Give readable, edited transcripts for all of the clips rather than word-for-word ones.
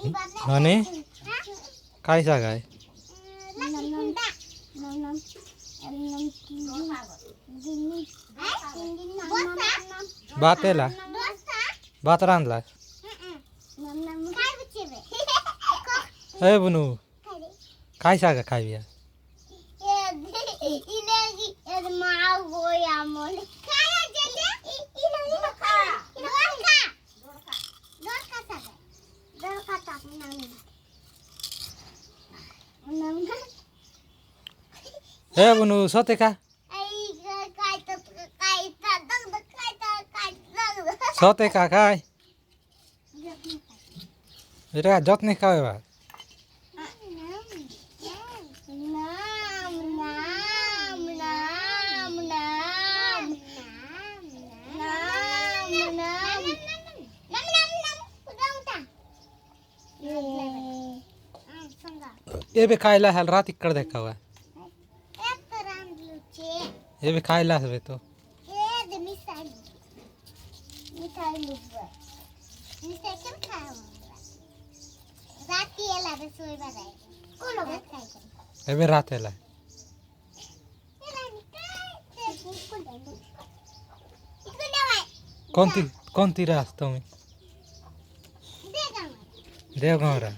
आणि काय सांगाय बातेला भात रांधला ए बनू काय सांगा खाऊया ए बनू सोते का सोते का काय এটা যত্নে খাওয়া এবার एबे खायला हल रात इकडे देखावा एबे खायला हवे तो एबे रात एला कोणती रास तुम्ही देवगाव रा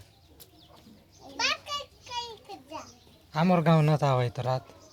आमर गाव न था तो रात